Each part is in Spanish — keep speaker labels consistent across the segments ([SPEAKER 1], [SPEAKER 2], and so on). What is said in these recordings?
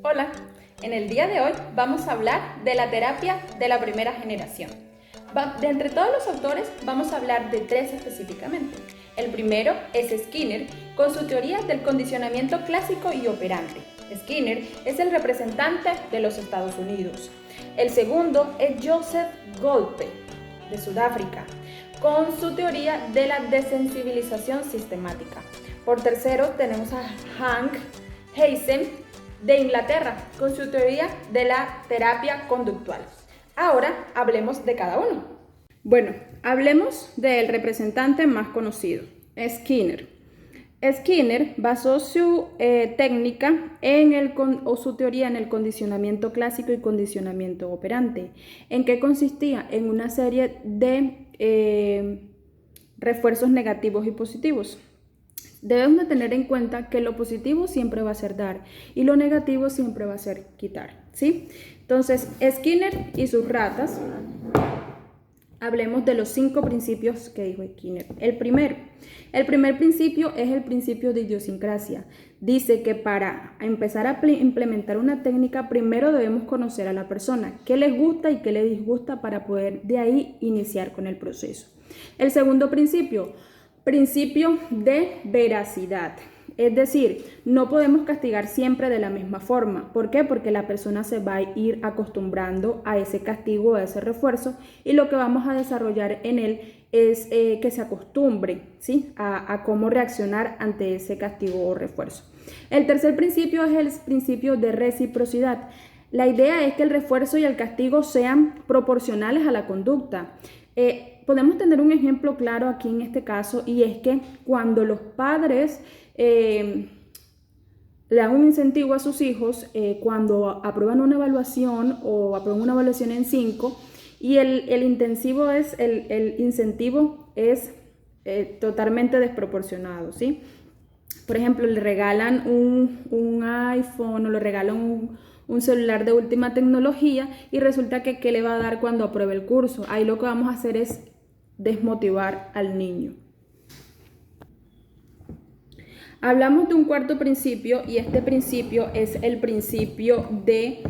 [SPEAKER 1] Hola, en el día de hoy vamos a hablar de la terapia de la primera generación. De entre todos los autores vamos a hablar de tres específicamente. El primero es Skinner, con su teoría del condicionamiento clásico y operante. Skinner es el representante de los Estados Unidos. El segundo es Joseph Goldberg, de Sudáfrica, con su teoría de la desensibilización sistemática. Por tercero tenemos a Hank Heissen, de Inglaterra, con su teoría de la terapia conductual. Ahora hablemos de cada uno. Bueno, hablemos del representante más conocido, Skinner. Skinner basó su técnica o su teoría en el condicionamiento clásico y condicionamiento operante. ¿En qué consistía? En una serie de refuerzos negativos y positivos. Debemos de tener en cuenta que lo positivo siempre va a ser dar y lo negativo siempre va a ser quitar, ¿sí? Entonces, Skinner y sus ratas, hablemos de los 5 principios que dijo Skinner. El primer principio es el principio de idiosincrasia. Dice que para empezar a implementar una técnica, primero debemos conocer a la persona, qué les gusta y qué les disgusta para poder de ahí iniciar con el proceso. El segundo principio de veracidad. Es decir, no podemos castigar siempre de la misma forma. ¿Por qué? Porque la persona se va a ir acostumbrando a ese castigo, a ese refuerzo, y lo que vamos a desarrollar en él es que se acostumbre, ¿sí? a cómo reaccionar ante ese castigo o refuerzo. El tercer principio es el principio de reciprocidad. La idea es que el refuerzo y el castigo sean proporcionales a la conducta. Podemos tener un ejemplo claro aquí en este caso, y es que cuando los padres le dan un incentivo a sus hijos, cuando aprueban una evaluación o aprueban una evaluación en 5 y el incentivo es totalmente desproporcionado, ¿sí? Por ejemplo, le regalan un iPhone o le regalan un celular de última tecnología y resulta que ¿qué le va a dar cuando apruebe el curso? Ahí lo que vamos a hacer es desmotivar al niño. Hablamos de un cuarto principio y este principio es el principio de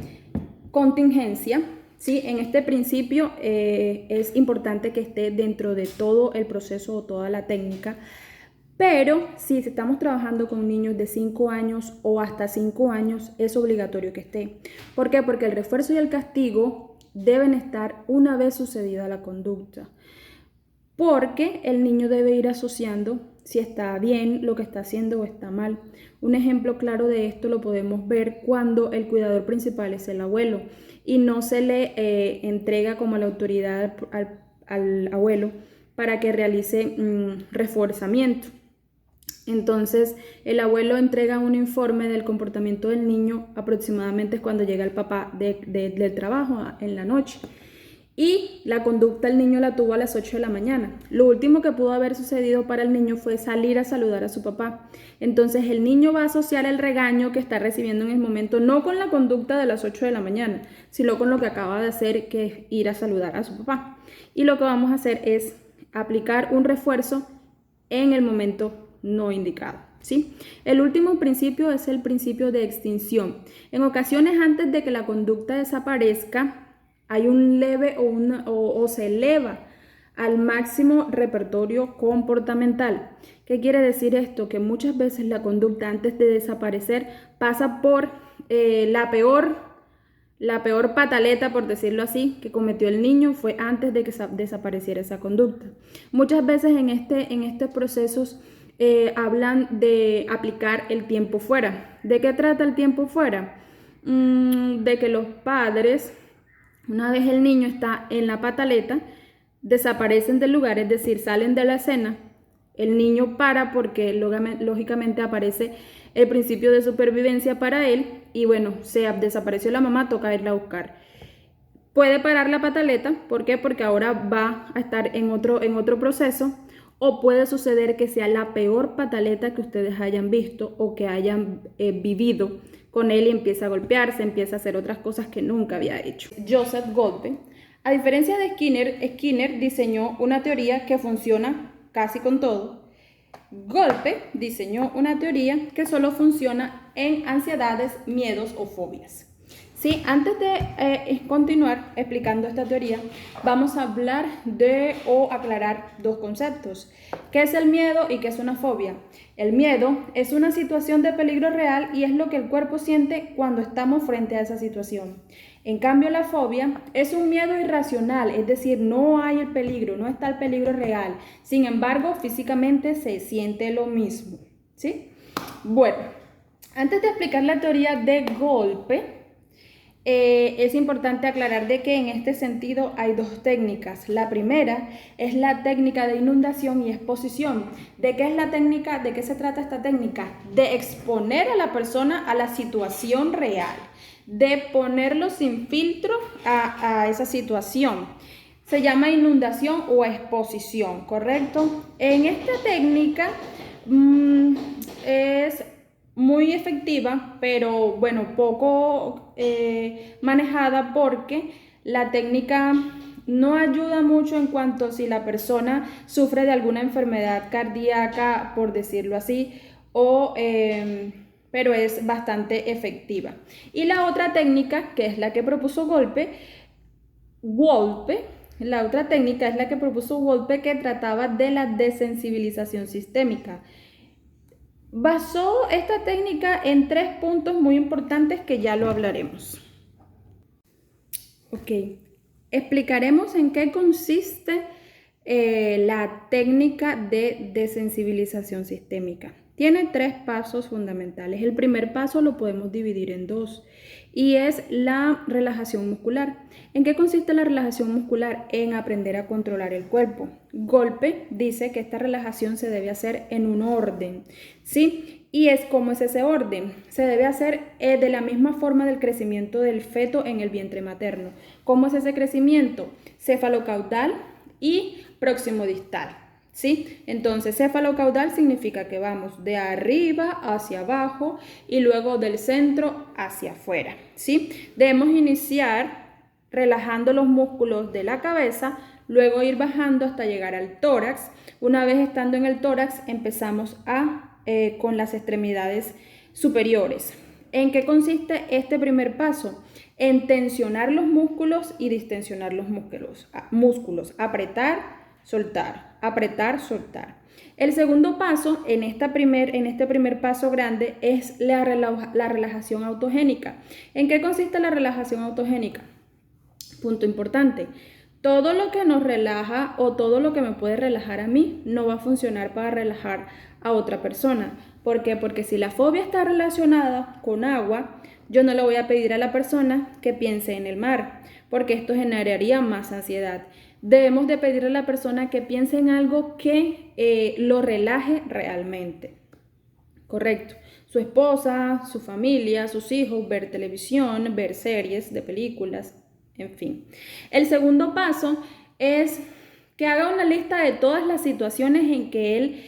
[SPEAKER 1] contingencia. ¿Sí? En este principio es importante que esté dentro de todo el proceso o toda la técnica. Pero si estamos trabajando con niños de 5 años o hasta 5 años, es obligatorio que esté. ¿Por qué? Porque el refuerzo y el castigo deben estar una vez sucedida la conducta. Porque el niño debe ir asociando si está bien lo que está haciendo o está mal. Un ejemplo claro de esto lo podemos ver cuando el cuidador principal es el abuelo y no se le entrega como la autoridad al abuelo para que realice reforzamiento. Entonces el abuelo entrega un informe del comportamiento del niño aproximadamente cuando llega el papá del trabajo en la noche. Y la conducta el niño la tuvo a las 8 de la mañana. Lo último que pudo haber sucedido para el niño fue salir a saludar a su papá. Entonces el niño va a asociar el regaño que está recibiendo en el momento no con la conducta de las 8 de la mañana, sino con lo que acaba de hacer, que es ir a saludar a su papá. Y lo que vamos a hacer es aplicar un refuerzo en el momento no indicado, ¿sí? El último principio es el principio de extinción. En ocasiones, antes de que la conducta desaparezca, hay un leve o se eleva al máximo repertorio comportamental. ¿Qué quiere decir esto? Que muchas veces la conducta antes de desaparecer pasa por la peor pataleta, por decirlo así, que cometió el niño fue antes de que desapareciera esa conducta. Muchas veces en estos procesos hablan de aplicar el tiempo fuera. ¿De qué trata el tiempo fuera? De que los padres, una vez el niño está en la pataleta, desaparecen del lugar, es decir, salen de la escena. El niño para porque lógicamente aparece el principio de supervivencia para él y bueno, desapareció la mamá, toca irla a buscar. Puede parar la pataleta, ¿por qué? Porque ahora va a estar en otro proceso, o puede suceder que sea la peor pataleta que ustedes hayan visto o que hayan vivido con él y empieza a golpearse, empieza a hacer otras cosas que nunca había hecho. Joseph Goldberg, a diferencia de Skinner diseñó una teoría que funciona casi con todo Golpe diseñó una teoría que solo funciona en ansiedades, miedos o fobias. Sí, antes de continuar explicando esta teoría, vamos a hablar o aclarar dos conceptos. ¿Qué es el miedo y qué es una fobia? El miedo es una situación de peligro real y es lo que el cuerpo siente cuando estamos frente a esa situación. En cambio, la fobia es un miedo irracional, es decir, no hay el peligro, no está el peligro real. Sin embargo, físicamente se siente lo mismo. ¿Sí? Bueno, antes de explicar la teoría de golpe, es importante aclarar de que en este sentido hay dos técnicas. La primera es la técnica de inundación y exposición. ¿De qué es la técnica? ¿De qué se trata esta técnica? De exponer a la persona a la situación real, de ponerlo sin filtro a esa situación. Se llama inundación o exposición, ¿correcto? En esta técnica es muy efectiva, pero bueno, poco manejada porque la técnica no ayuda mucho en cuanto si la persona sufre de alguna enfermedad cardíaca, por decirlo así, pero es bastante efectiva. Y la otra técnica, que es la que propuso la otra técnica es la que propuso Wolpe, que trataba de la desensibilización sistémica. Basó esta técnica en 3 puntos muy importantes que ya lo hablaremos. Ok, explicaremos en qué consiste la técnica de desensibilización sistémica. Tiene 3 pasos fundamentales. El primer paso lo podemos dividir en 2 y es la relajación muscular. ¿En qué consiste la relajación muscular? En aprender a controlar el cuerpo. Golpe dice que esta relajación se debe hacer en un orden, ¿sí? ¿Y cómo es ese orden? Se debe hacer de la misma forma del crecimiento del feto en el vientre materno. ¿Cómo es ese crecimiento? Cefalocaudal y próximo distal. ¿Sí? Entonces, cefalocaudal significa que vamos de arriba hacia abajo y luego del centro hacia afuera. ¿Sí? Debemos iniciar relajando los músculos de la cabeza, luego ir bajando hasta llegar al tórax. Una vez estando en el tórax, empezamos con las extremidades superiores. ¿En qué consiste este primer paso? En tensionar los músculos y distensionar los músculos. Apretar, soltar. El segundo paso en este primer paso grande es la relajación autogénica. ¿En qué consiste la relajación autogénica? Punto importante. Todo lo que nos relaja o todo lo que me puede relajar a mí no va a funcionar para relajar a otra persona. ¿Por qué? Porque si la fobia está relacionada con agua, yo no le voy a pedir a la persona que piense en el mar, porque esto generaría más ansiedad. Debemos de pedirle a la persona que piense en algo que lo relaje realmente. Correcto. Su esposa, su familia, sus hijos, ver televisión, ver series de películas, en fin. El segundo paso es que haga una lista de todas las situaciones en que él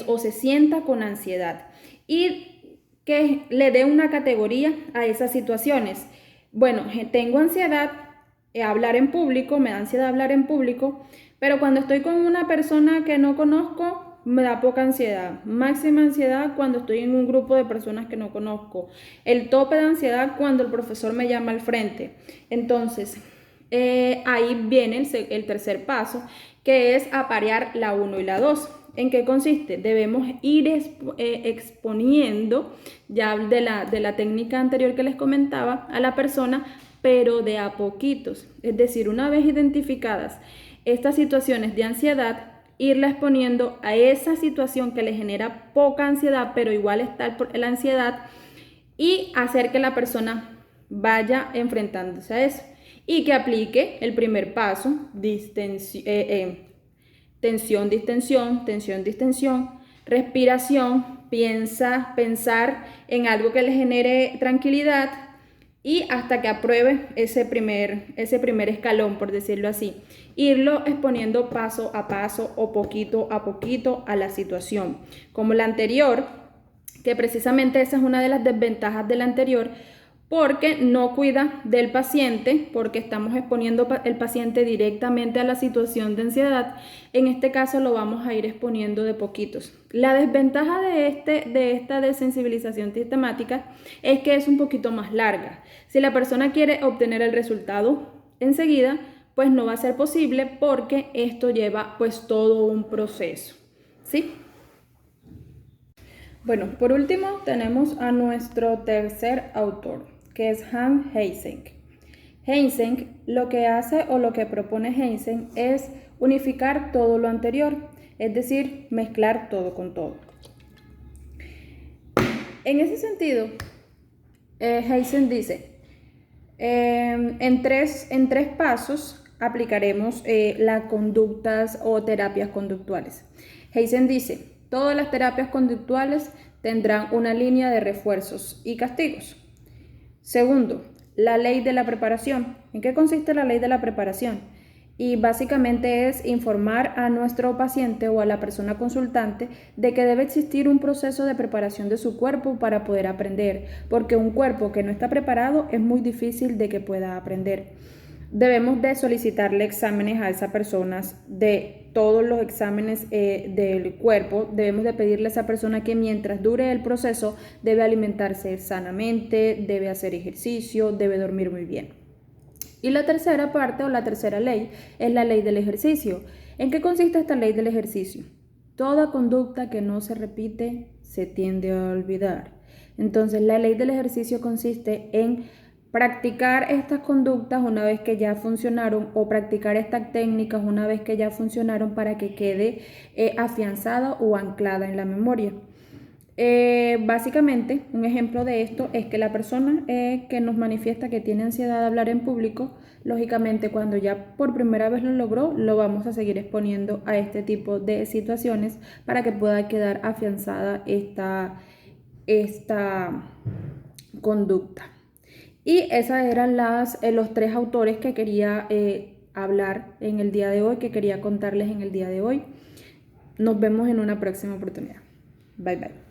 [SPEAKER 1] o se sienta con ansiedad y que le dé una categoría a esas situaciones. Bueno, tengo ansiedad hablar en público, me da ansiedad hablar en público, pero cuando estoy con una persona que no conozco, me da poca ansiedad. Máxima ansiedad cuando estoy en un grupo de personas que no conozco. El tope de ansiedad cuando el profesor me llama al frente. Entonces, ahí viene el tercer paso, que es aparear la 1 y la 2. ¿En qué consiste? Debemos ir exponiendo, ya de la técnica anterior que les comentaba, a la persona, pero de a poquitos. Es decir, una vez identificadas estas situaciones de ansiedad, irla exponiendo a esa situación que le genera poca ansiedad, pero igual está la ansiedad, y hacer que la persona vaya enfrentándose a eso y que aplique el primer paso, tensión, distensión, respiración, pensar en algo que le genere tranquilidad y hasta que apruebe ese primer escalón, por decirlo así. Irlo exponiendo paso a paso o poquito a poquito a la situación. Como la anterior, que precisamente esa es una de las desventajas de la anterior, porque no cuida del paciente, porque estamos exponiendo el paciente directamente a la situación de ansiedad. En este caso lo vamos a ir exponiendo de poquitos. La desventaja de esta desensibilización sistemática es que es un poquito más larga. Si la persona quiere obtener el resultado enseguida, pues no va a ser posible porque esto lleva pues todo un proceso, ¿sí? Bueno, por último tenemos a nuestro tercer autor, que es Hans Eysenck. Eysenck lo que hace o lo que propone Eysenck es unificar todo lo anterior, es decir, mezclar todo con todo. En ese sentido, Eysenck dice, en tres pasos aplicaremos las conductas o terapias conductuales. Eysenck dice, todas las terapias conductuales tendrán una línea de refuerzos y castigos. Segundo, la ley de la preparación. ¿En qué consiste la ley de la preparación? Y básicamente es informar a nuestro paciente o a la persona consultante de que debe existir un proceso de preparación de su cuerpo para poder aprender, porque un cuerpo que no está preparado es muy difícil de que pueda aprender. Debemos de solicitarle exámenes a esas personas de todos los exámenes del cuerpo. Debemos de pedirle a esa persona que mientras dure el proceso debe alimentarse sanamente, debe hacer ejercicio, debe dormir muy bien. Y la tercera parte o la tercera ley es la ley del ejercicio. ¿En qué consiste esta ley del ejercicio? Toda conducta que no se repite se tiende a olvidar. Entonces la ley del ejercicio consiste en practicar estas conductas una vez que ya funcionaron o practicar estas técnicas una vez que ya funcionaron para que quede afianzada o anclada en la memoria. Básicamente, un ejemplo de esto es que la persona que nos manifiesta que tiene ansiedad de hablar en público, lógicamente cuando ya por primera vez lo logró, lo vamos a seguir exponiendo a este tipo de situaciones para que pueda quedar afianzada esta conducta. Y esos eran los tres autores que quería hablar en el día de hoy, que quería contarles en el día de hoy. Nos vemos en una próxima oportunidad. Bye bye.